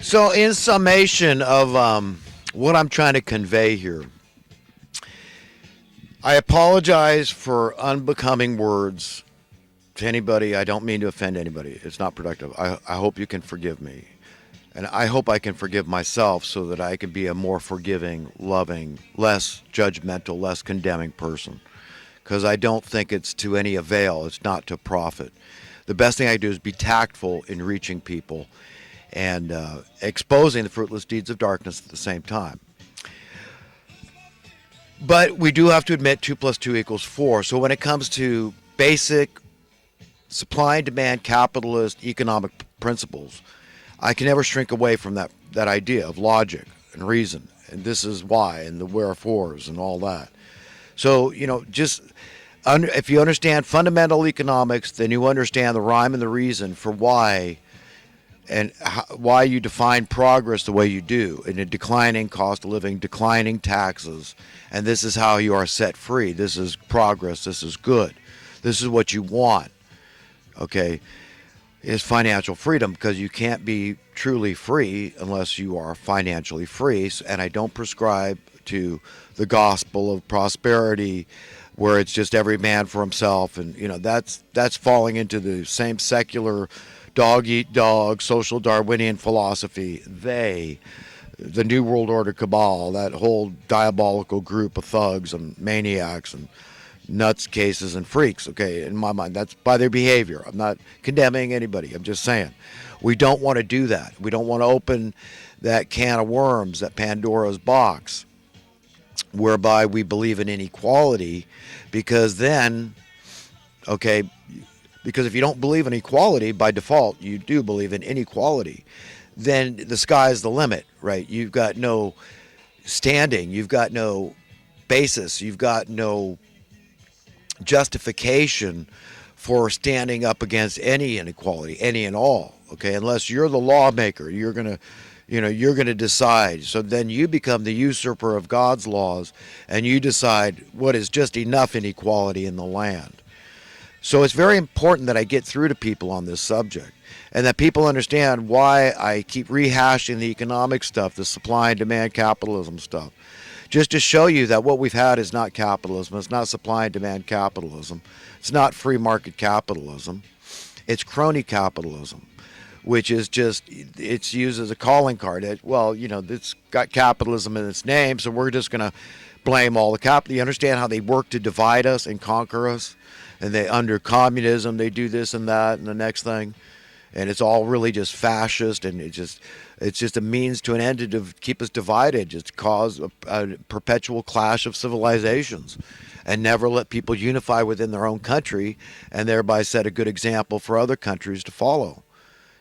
So, in summation of what I'm trying to convey here, I apologize for unbecoming words to anybody. I don't mean to offend anybody. It's not productive. I hope you can forgive me. And I hope I can forgive myself so that I can be a more forgiving, loving, less judgmental, less condemning person. Because I don't think it's to any avail. It's not to profit. The best thing I do is be tactful in reaching people and exposing the fruitless deeds of darkness at the same time. But we do have to admit 2 plus 2 equals 4. So when it comes to basic supply and demand capitalist economic principles, I can never shrink away from that idea of logic and reason. And this is why, and the wherefores and all that. So, just if you understand fundamental economics, then you understand the rhyme and the reason for why and why you define progress the way you do in a declining cost of living, declining taxes, and this is how you are set free. This is progress. This is good. This is what you want. Okay, is financial freedom, because you can't be truly free unless you are financially free. And I don't prescribe to the gospel of prosperity, where it's just every man for himself, and that's falling into the same secular dog eat dog, social Darwinian philosophy. The New World Order cabal, that whole diabolical group of thugs and maniacs and nuts cases and freaks, okay, in my mind, that's by their behavior. I'm not condemning anybody. I'm just saying we don't want to do that. We don't want to open that can of worms, that Pandora's box, whereby we believe in inequality, because then, okay, because if you don't believe in equality, by default, you do believe in inequality, then the sky's the limit, right? You've got no standing, you've got no basis, you've got no justification for standing up against any inequality, any and all, okay? Unless you're the lawmaker, you're going to decide. So then you become the usurper of God's laws, and you decide what is just enough inequality in the land. So it's very important that I get through to people on this subject, and that people understand why I keep rehashing the economic stuff, the supply and demand capitalism stuff, just to show you that what we've had is not capitalism. It's not supply and demand capitalism. It's not free market capitalism. It's crony capitalism, which is just, it's used as a calling card. It's got capitalism in its name, so we're just going to blame all the capital. You understand how they work to divide us and conquer us? And under communism, they do this and that and the next thing. And it's all really just fascist, and it's just a means to an end to keep us divided, just cause a perpetual clash of civilizations, and never let people unify within their own country, and thereby set a good example for other countries to follow.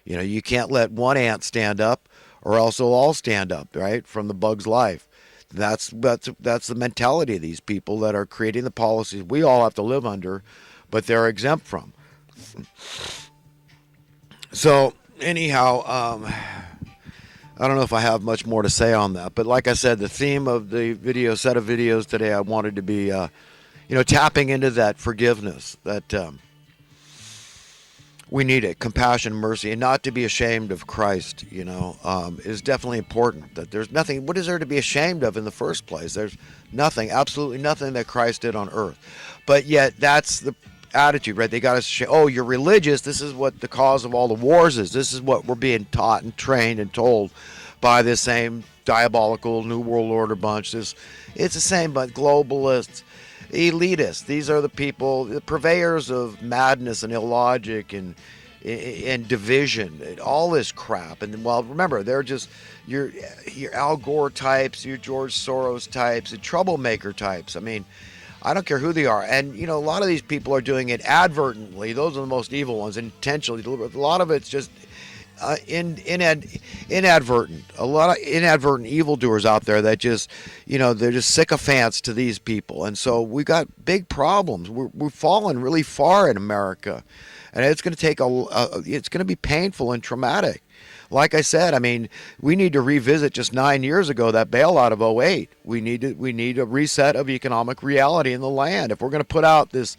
You can't let one ant stand up, or else they'll all stand up, right, from the bug's life. That's the mentality of these people that are creating the policies we all have to live under, but they're exempt from. So anyhow, I don't know if I have much more to say on that, but like I said, the theme of the set of videos today, I wanted to be, tapping into that forgiveness, that we need it, compassion, mercy, and not to be ashamed of Christ, is definitely important. That there's nothing, what is there to be ashamed of in the first place? There's nothing, absolutely nothing that Christ did on earth. But yet that's the attitude, right? They got us, you're religious. This is what the cause of all the wars is. This is what we're being taught and trained and told by this same diabolical New World Order bunch. It's the same, but globalists, elitists. These are the people, the purveyors of madness and illogic and division, and all this crap. And remember, they're just your Al Gore types, your George Soros types, and troublemaker types. I mean, I don't care who they are. And, a lot of these people are doing it advertently. Those are the most evil ones, intentionally. A lot of it's just inadvertent. A lot of inadvertent evildoers out there that just, they're just sycophants to these people. And so we got big problems. We've fallen really far in America. And it's going to take it's going to be painful and traumatic. Like I said, I mean, we need to revisit just 9 years ago, that bailout of '08. We need a reset of economic reality in the land. If we're going to put out this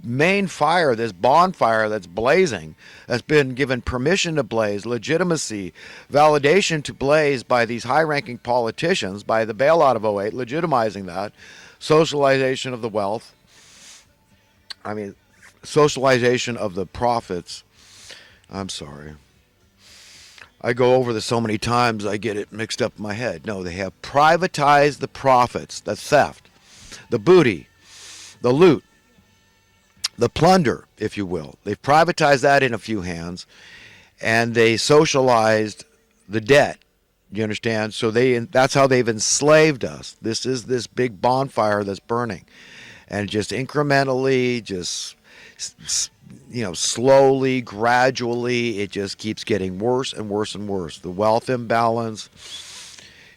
main fire, this bonfire that's blazing, that's been given permission to blaze, legitimacy, validation to blaze by these high-ranking politicians, by the bailout of '08, legitimizing that, socialization of the wealth, I mean, socialization of the profits. I'm sorry. I go over this so many times I get it mixed up in my head. No, they have privatized the profits, the theft, the booty, the loot, the plunder, if you will. They've privatized that in a few hands, and they socialized the debt. You understand? So that's how they've enslaved us. This is this big bonfire that's burning, and just incrementally, just slowly, gradually, it just keeps getting worse and worse and worse. The wealth imbalance.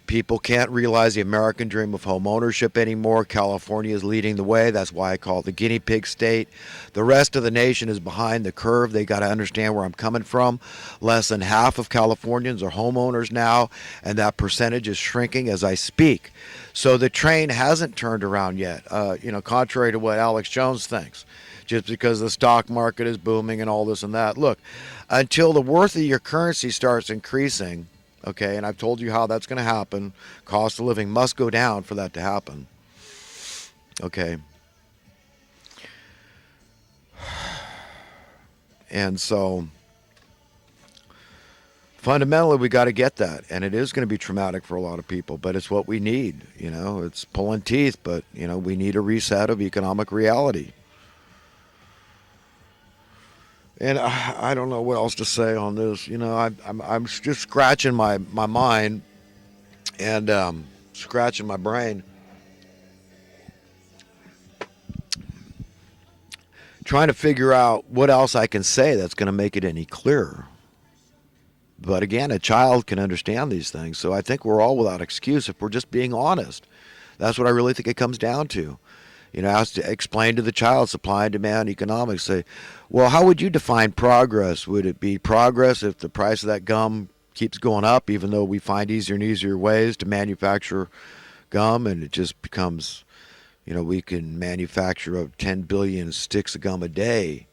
People can't realize the American dream of home ownership anymore. California is leading the way. That's why I call it the guinea pig state. The rest of the nation is behind the curve. They got to understand where I'm coming from. Less than half of Californians are homeowners now, and that percentage is shrinking as I speak. So the train hasn't turned around yet, contrary to what Alex Jones thinks, just because the stock market is booming and all this and that. Look, until the worth of your currency starts increasing, okay, and I've told you how that's going to happen. Cost of living must go down for that to happen. Okay. And so, fundamentally, we got to get that. And it is going to be traumatic for a lot of people, but it's what we need. It's pulling teeth, but, we need a reset of economic reality. And I don't know what else to say on this. I'm just scratching my mind and scratching my brain, trying to figure out what else I can say that's going to make it any clearer. But again, a child can understand these things, so I think we're all without excuse if we're just being honest. That's what I really think it comes down to. I have to explain to the child supply and demand economics. Say, well, how would you define progress? Would it be progress if the price of that gum keeps going up, even though we find easier and easier ways to manufacture gum, and it just becomes, we can manufacture up 10 billion sticks of gum a day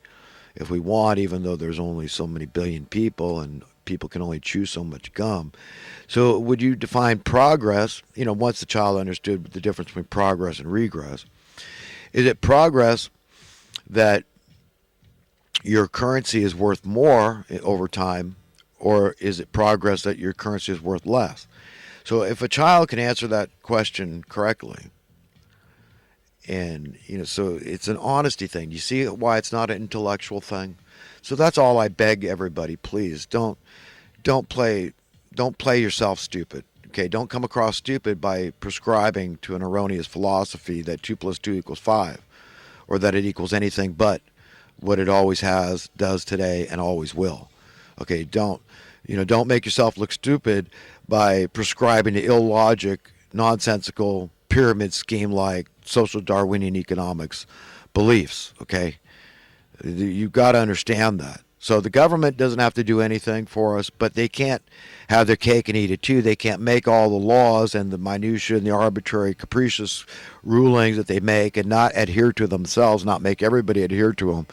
if we want, even though there's only so many billion people and people can only chew so much gum. So would you define progress, once the child understood the difference between progress and regress? Is it progress that your currency is worth more over time, or is it progress that your currency is worth less? So if a child can answer that question correctly, and so it's an honesty thing. You see why it's not an intellectual thing? So that's all I beg everybody, please. Don't play yourself stupid. Okay, don't come across stupid by prescribing to an erroneous philosophy that 2 + 2 = 5, or that it equals anything but what it always has, does today, and always will. Okay, don't make yourself look stupid by prescribing to illogic, nonsensical, pyramid scheme-like social Darwinian economics beliefs. Okay, you've got to understand that. So the government doesn't have to do anything for us, but they can't have their cake and eat it too. They can't make all the laws and the minutiae and the arbitrary, capricious rulings that they make and not adhere to themselves, not make everybody adhere to them,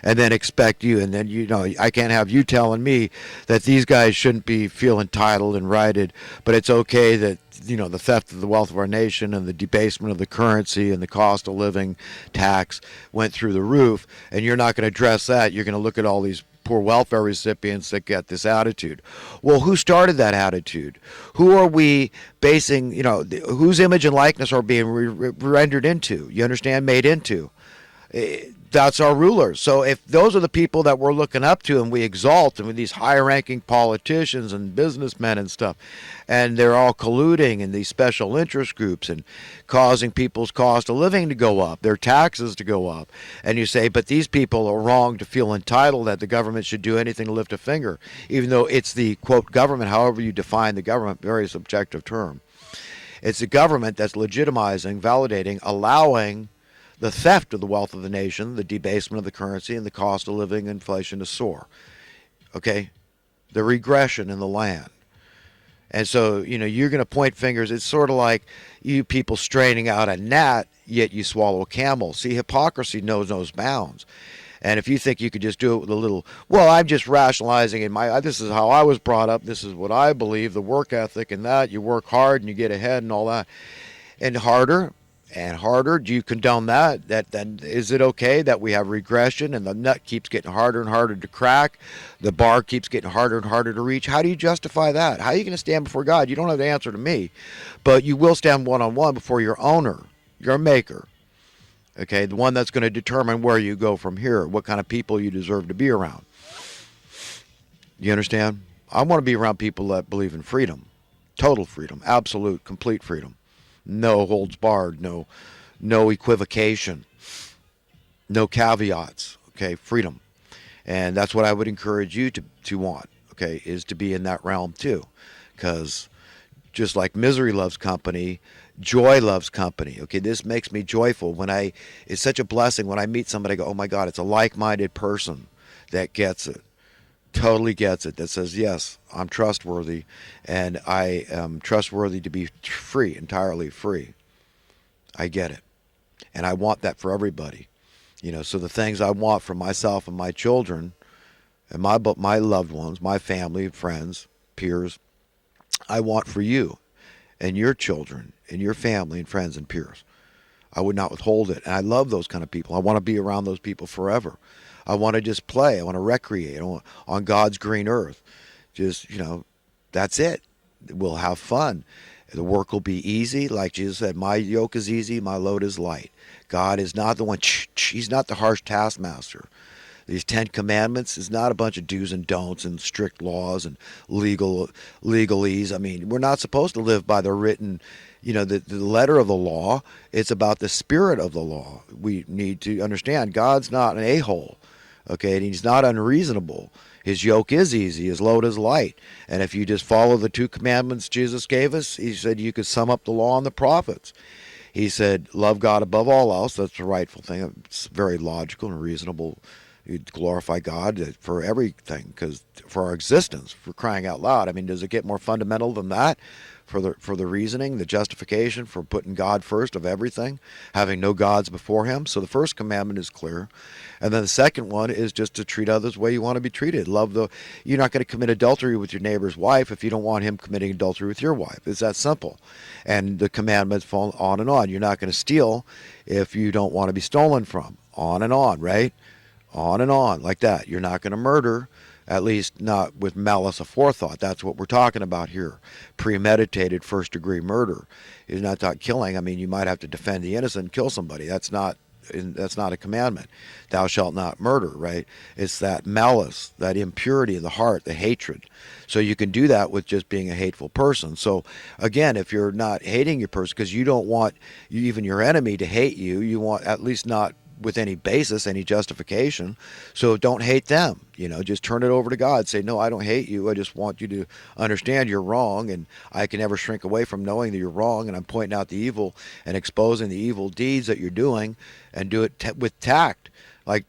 and then expect you. And then, I can't have you telling me that these guys shouldn't feel entitled and righted, but it's okay that, the theft of the wealth of our nation and the debasement of the currency and the cost of living tax went through the roof, and you're not going to address that. You're going to look at all these poor welfare recipients that get this attitude. Well, who started that attitude? Who are we basing, whose image and likeness are being rendered into? You understand? Made into. That's our rulers. So if those are the people that we're looking up to and we exalt, and with these high-ranking politicians and businessmen and stuff, and they're all colluding in these special interest groups and causing people's cost of living to go up, their taxes to go up, and you say, but these people are wrong to feel entitled that the government should do anything to lift a finger, even though it's the, quote, government, however you define the government, very subjective term. It's the government that's legitimizing, validating, allowing the theft of the wealth of the nation, the debasement of the currency, and the cost of living, inflation to soar. Okay? The regression in the land. And so, you're going to point fingers. It's sort of like you people straining out a gnat, yet you swallow a camel. See, hypocrisy knows no bounds. And if you think you could just do it with a little, well, I'm just rationalizing in this is how I was brought up. This is what I believe, the work ethic and that. You work hard and you get ahead and all that. And harder and harder. Do you condone that? Then is it okay that we have regression and the nut keeps getting harder and harder to crack? The bar keeps getting harder and harder to reach. How do you justify that? How are you going to stand before God? You don't have the answer to me, but you will stand one-on-one before your owner, your maker. Okay, the one that's going to determine where you go from here, what kind of people you deserve to be around. You understand? I want to be around people that believe in freedom, total freedom, absolute, complete freedom. No holds barred, no equivocation, no caveats. Okay, freedom. And that's what I would encourage you to want, okay, is to be in that realm too. Because just like misery loves company, joy loves company. Okay, this makes me joyful. It's such a blessing when I meet somebody, I go, oh my God, it's a like-minded person that gets it. Totally gets it, that says, yes, I'm trustworthy, and I am trustworthy to be free, entirely free. I get it. And I want that for everybody. So the things I want for myself and my children and my loved ones, my family, friends, peers, I want for you and your children and your family and friends and peers. I would not withhold it. And I love those kind of people. I want to be around those people forever. I want to just play. I want to recreate on God's green earth. Just, that's it. We'll have fun. The work will be easy. Like Jesus said, my yoke is easy, my load is light. God is not the one, he's not the harsh taskmaster. These 10 commandments is not a bunch of do's and don'ts and strict laws and legalese. I mean, we're not supposed to live by the written, the letter of the law. It's about the spirit of the law. We need to understand God's not an a-hole, okay, and he's not unreasonable. His yoke is easy, his load is light. And if you just follow the 2 commandments Jesus gave us, he said you could sum up the law and the prophets. He said, love God above all else. That's the rightful thing. It's very logical and reasonable. You glorify God for everything, because for our existence, for crying out loud. I mean, does it get more fundamental than that? For the reasoning, the justification for putting God first of everything, having no gods before him. So the first commandment is clear. And then the second one is just to treat others the way you want to be treated. You're not going to commit adultery with your neighbor's wife if you don't want him committing adultery with your wife. It's that simple. And the commandments fall on and on. You're not going to steal if you don't want to be stolen from. On and on, right? On and on, like that. You're not going to murder, at least not with malice aforethought. That's what we're talking about here. Premeditated first-degree murder is not that killing. I mean, you might have to defend the innocent and kill somebody. That's not a commandment. Thou shalt not murder, right? It's that malice, that impurity of the heart, the hatred. So you can do that with just being a hateful person. So again, if you're not hating your person, because you don't want even your enemy to hate you, you want at least not with any basis, any justification. So don't hate them. Just turn it over to God. Say, no, I don't hate you. I just want you to understand you're wrong, and I can never shrink away from knowing that you're wrong, and I'm pointing out the evil and exposing the evil deeds that you're doing, and do it with tact. Like,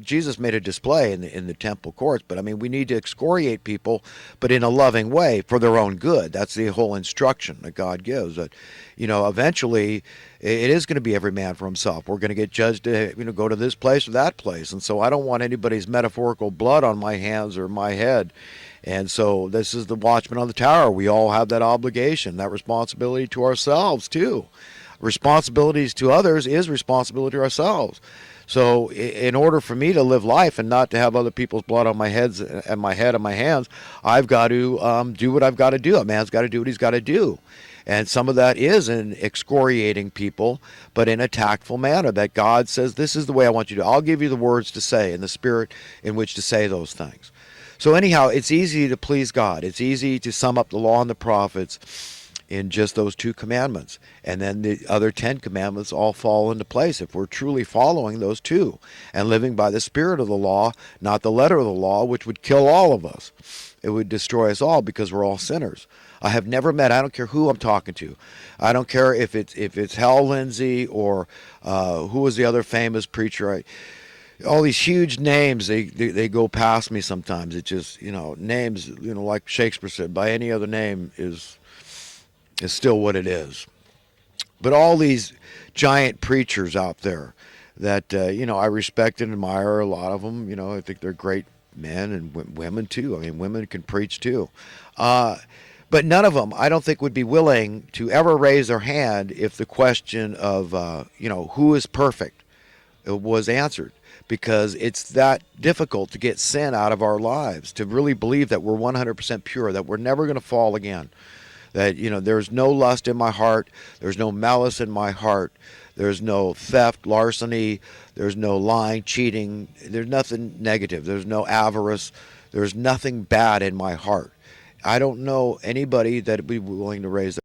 Jesus made a display in the temple courts, but I mean, we need to excoriate people, but in a loving way for their own good. That's the whole instruction that God gives. That, eventually it is going to be every man for himself. We're going to get judged to, go to this place or that place. And so I don't want anybody's metaphorical blood on my hands or my head. And so this is the watchman on the tower. We all have that obligation, that responsibility to ourselves too. Responsibilities to others is responsibility to ourselves. So in order for me to live life and not to have other people's blood on my head and my hands, I've got to do what I've got to do. A man's got to do what he's got to do. And some of that is in excoriating people, but in a tactful manner that God says, this is the way I want you to. I'll give you the words to say and the spirit in which to say those things. So anyhow, it's easy to please God. It's easy to sum up the law and the prophets in just those 2 commandments. And then the other 10 commandments all fall into place if we're truly following those 2 and living by the spirit of the law, not the letter of the law, which would kill all of us. It would destroy us all because we're all sinners. I have never met, I don't care who I'm talking to. I don't care if it's Hal Lindsey or who was the other famous preacher. all these huge names, they go past me sometimes. It just, names, like Shakespeare said, by any other name is still what it is. But all these giant preachers out there that I respect and admire a lot of them. I think they're great men and women too. I mean, women can preach too. Uh, but none of them, I don't think, would be willing to ever raise their hand if the question of who is perfect was answered, because it's that difficult to get sin out of our lives, to really believe that we're 100% pure, that we're never going to fall again, that there's no lust in my heart, there's no malice in my heart, there's no theft, larceny, there's no lying, cheating, there's nothing negative, there's no avarice, there's nothing bad in my heart. I don't know anybody that would be willing to raise